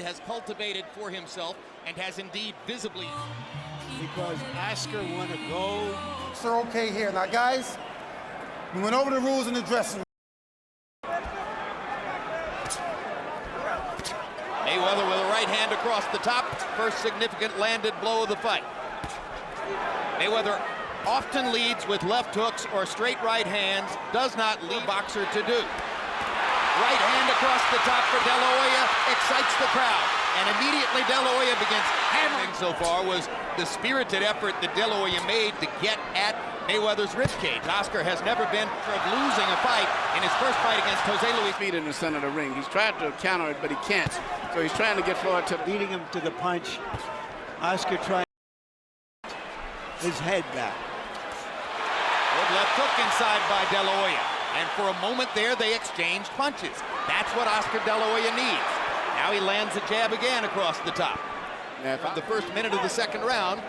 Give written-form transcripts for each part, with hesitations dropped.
Floyd has cultivated for himself and has indeed visibly. Because Oscar want to go. They're okay here. Now, guys, we went over the rules in the dressing room. Mayweather with a right hand across the top. First significant landed blow of the fight. Mayweather often leads with left hooks or straight right hands. Does not lead boxer to do. Right hand across the top for De La Hoya excites the crowd. And immediately De La Hoya begins hammering. So far was the spirited effort that De La Hoya made to get at Mayweather's ribcage. Oscar has never been of losing a fight in his first fight against Jose Luis. Feet in the center of the ring. He's tried to counter it, but he can't. So he's trying to get Floyd to beating him to the punch. Oscar trying his head back. Good left hook inside by De La Hoya. And for a moment there, they exchanged punches. That's what Oscar De La Hoya needs. Now he lands a jab again across the top. Now from the first minute of the second round,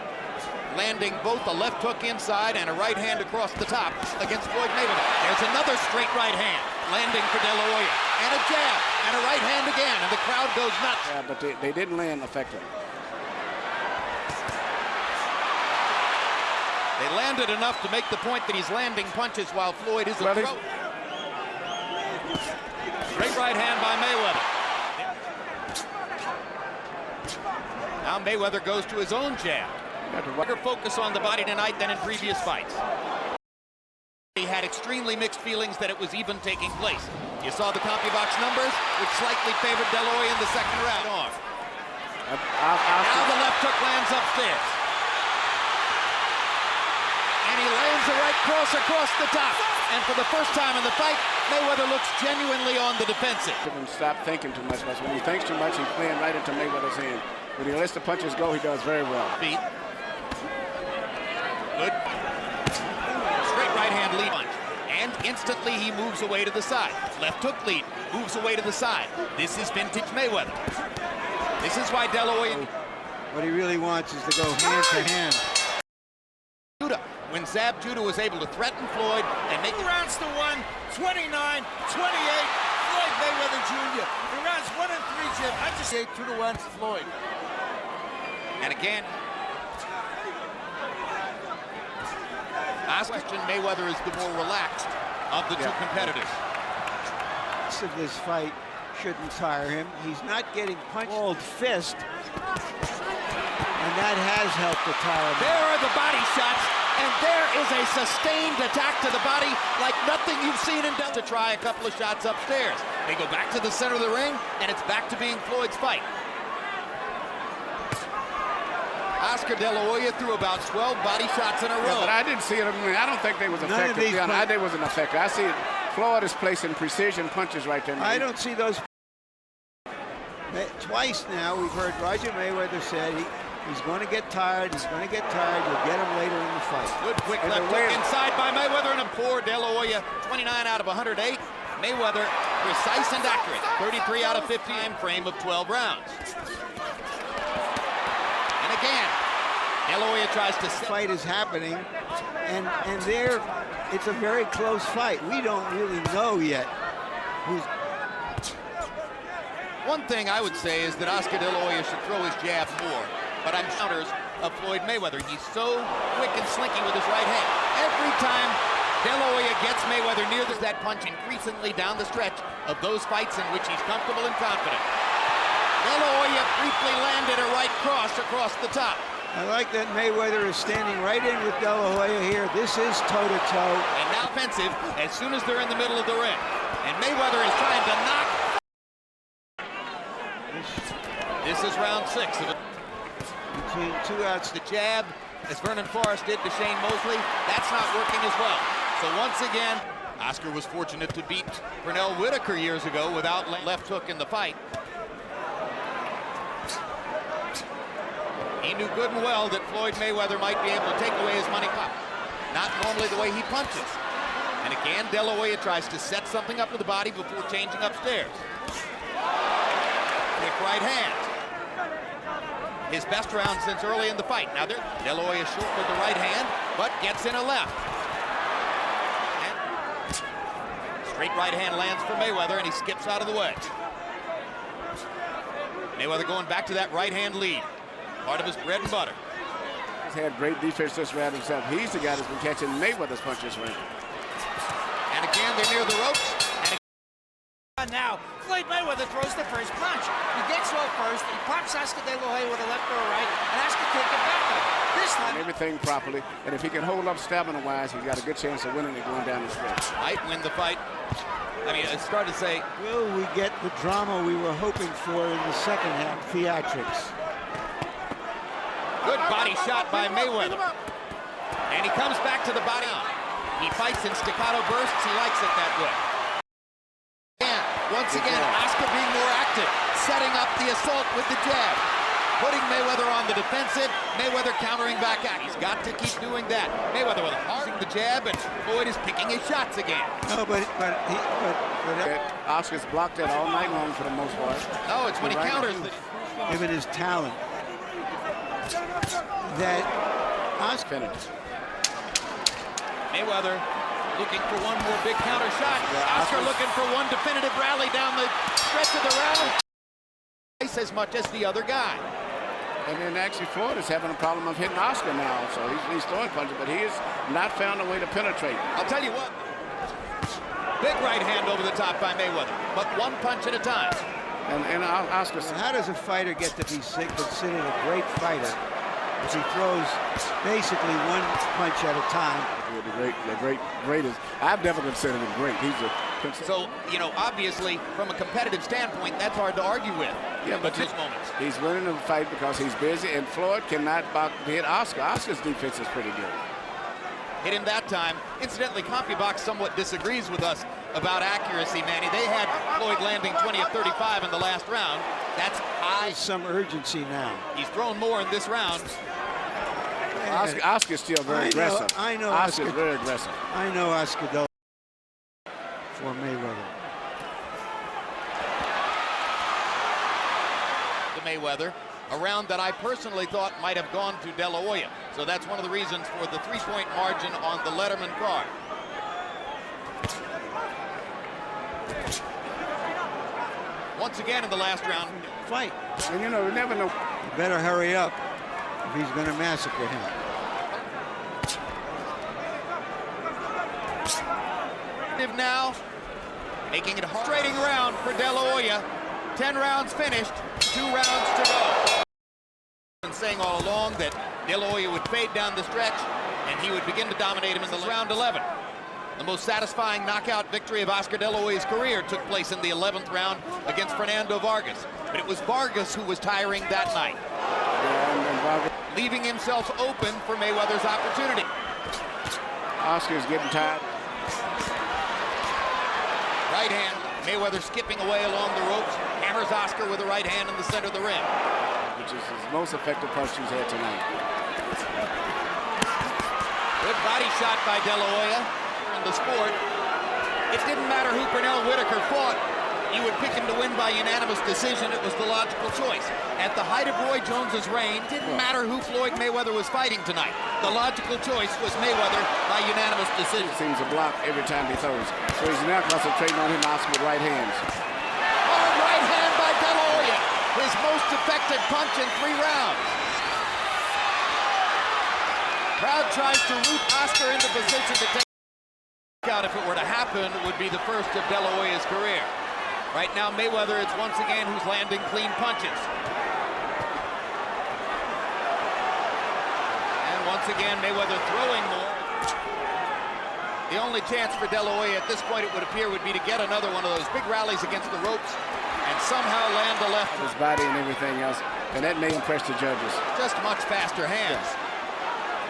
landing both a left hook inside and a right hand across the top against Floyd Mayweather. There's another straight right hand landing for De La Hoya. And a jab and a right hand again, and the crowd goes nuts. Yeah, but they didn't land effectively. They landed enough to make the point that he's landing punches while Floyd is a throw. Great right hand by Mayweather. Now Mayweather goes to his own jab. Bigger focus on the body tonight than in previous fights. He had extremely mixed feelings that it was even taking place. You saw the CompuBox numbers, which slightly favored De La Hoya in the second round. Now the left hook lands upstairs. And he lands a right cross across the top. And for the first time in the fight, Mayweather looks genuinely on the defensive. Stop thinking too much, because when he thinks too much, he's playing right into Mayweather's hand. When he lets the punches go, he does very well. Feet. Good. Straight right hand lead punch. And instantly he moves away to the side. Left hook lead, moves away to the side. This is vintage Mayweather. This is why De La Hoya... What he really wants is to go hand to hand. When Zab Judah was able to threaten Floyd and make rounds to 1, 29-28, Floyd Mayweather Jr. In rounds 1 and 3, Jim. I just say 2-1 Floyd. And again, Oscar Mayweather is the more relaxed of the two competitors. Of this fight shouldn't tire him. He's not getting punched. Balled fist, and that has helped to tire him. There are the body shots. And there is a sustained attack to the body like nothing you've seen in to try a couple of shots upstairs. They go back to the center of the ring, and it's back to being Floyd's fight. Oscar De La Hoya threw about 12 body shots in a row. Yeah, but I didn't see it. I mean, I don't think they was effective. They wasn't effective. I see Floyd is placing precision punches right there. I don't see those. Twice now we've heard Roger Mayweather said he's going to get tired. He's going to get tired. You'll get him later in the fight. Good quick left hook inside by Mayweather, and a poor De La Hoya. 29 out of 108. Mayweather precise and accurate. 33 out of 50 time frame of 12 rounds. And again, De La Hoya tries to... The fight is happening, and there it's a very close fight. We don't really know yet who's... One thing I would say is that Oscar De La Hoya should throw his jab more. But I'm counters of Floyd Mayweather. He's so quick and slinky with his right hand. Every time De La Hoya gets Mayweather near that punch increasingly down the stretch of those fights in which he's comfortable and confident. De La Hoya briefly landed a right cross across the top. I like that Mayweather is standing right in with De La Hoya here. This is toe-to-toe. And now offensive as soon as they're in the middle of the ring. And Mayweather is trying to knock. This is round 6 of it. Between two outs, the jab, as Vernon Forrest did to Shane Mosley, that's not working as well. So once again, Oscar was fortunate to beat Pernell Whitaker years ago without left hook in the fight. He knew good and well that Floyd Mayweather might be able to take away his money pop. Not normally the way he punches. And again, De La Hoya tries to set something up with the body before changing upstairs. Quick right hand. His best round since early in the fight. Now De La Hoya short with the right hand, but gets in a left. And straight right hand lands for Mayweather, and he skips out of the wedge. Mayweather going back to that right-hand lead. Part of his bread and butter. He's had great defense this round himself. He's the guy that's been catching Mayweather's punches round. And again, they're near the ropes. And now, Floyd Mayweather throws the first punch. He gets off first, he pops Oscar De La Hoya with a left or a right, and Oscar take it back. This time, everything properly, and if he can hold up stamina-wise, he's got a good chance of winning it going down the stretch. Might win the fight. I mean, it's hard to say. Will we get the drama we were hoping for in the second half? Theatrics. Good body shot by Mayweather. And he comes back to the body. He fights in staccato bursts. He likes it that way. And once again, Oscar being more active, setting up the assault with the jab, putting Mayweather on the defensive. Mayweather countering back out. He's got to keep doing that. Mayweather with the jab, and Floyd is picking his shots again. No, but Oscar's blocked it all night long for the most part. No, it's when he counters. Given his talent, that Oscar finished. Mayweather looking for one more big counter shot. Oscar looking for one definitive rally down the stretch of the round. Twice as much as the other guy. And then actually Floyd is having a problem of hitting Oscar now. So he's throwing punches, but he has not found a way to penetrate. I'll tell you what. Big right hand over the top by Mayweather, but one punch at a time. And Oscar. How does a fighter get to be considered a great fighter if he throws basically one punch at a time? The greatest. I've never considered him great. He's a. So, you know, obviously, from a competitive standpoint, that's hard to argue with. Yeah, but those moments. He's winning the fight because he's busy, and Floyd cannot hit Oscar. Oscar's defense is pretty good. Hit him that time. Incidentally, CompuBox somewhat disagrees with us about accuracy, Manny. They had Floyd landing 20 of 35 in the last round. That's high. There's some urgency now. He's thrown more in this round. Oscar's still very aggressive. I know Oscar's very aggressive. I know Oscar De La Hoya for Mayweather. To Mayweather, a round that I personally thought might have gone to De La Hoya. So that's one of the reasons for the 3-point margin on the Letterman card. Once again in the last round. Fight. And you know, we never know. You better hurry up if he's going to massacre him. Now, making it a frustrating round for De La Hoya. 10 rounds finished, 2 rounds to go. And saying all along that De La Hoya would fade down the stretch and he would begin to dominate him in the round 11. The most satisfying knockout victory of Oscar De La Hoya's career took place in the 11th round against Fernando Vargas. But it was Vargas who was tiring that night, leaving himself open for Mayweather's opportunity. Oscar's getting tired. Right hand, Mayweather skipping away along the ropes, hammers Oscar with a right hand in the center of the ring. Which is his most effective punch he's had tonight. Good body shot by De La Hoya in the sport. It didn't matter who Pernell Whitaker fought. You would pick him to win by unanimous decision. It was the logical choice. At the height of Roy Jones's reign, it didn't matter who Floyd Mayweather was fighting tonight. The logical choice was Mayweather by unanimous decision. He seems to block every time he throws. So he's now concentrating on hitting Oscar with right hands. Hard right hand by De La Hoya. His most effective punch in 3 rounds. Crowd tries to root Oscar into position to take out. If it were to happen, would be the first of De La Hoya's career. Right now, Mayweather, it's once again who's landing clean punches. And once again, Mayweather throwing more. The only chance for De La Hoya at this point, it would appear, would be to get another one of those big rallies against the ropes and somehow land the left. His body and everything else, and that may impress the judges. Just much faster hands.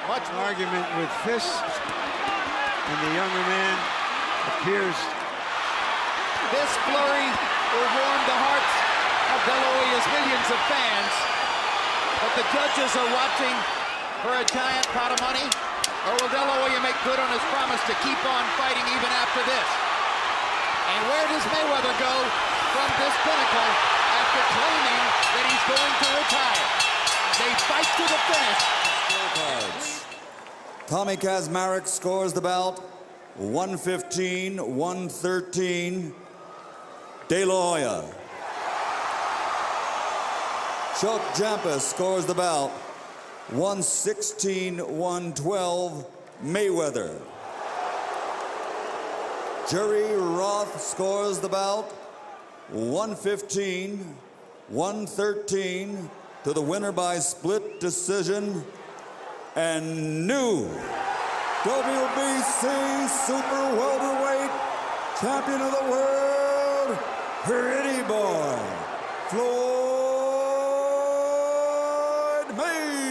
Much more. Argument with fists, and the younger man appears. This flurry will warm the hearts of De La Hoya's millions of fans. But the judges are watching for a giant pot of money. Or will De La Hoya make good on his promise to keep on fighting even after this? And where does Mayweather go from this pinnacle after claiming that he's going to retire? They fight to the finish. Scorecards. Tommy Kazmarek scores the bout 115-113. De La Hoya. Chuck Jampus scores the bout 116-112 Mayweather. Jerry Roth scores the bout 115-113 to the winner by split decision and new WBC super welterweight champion of the world, Pretty Boy, Floyd Mayweather.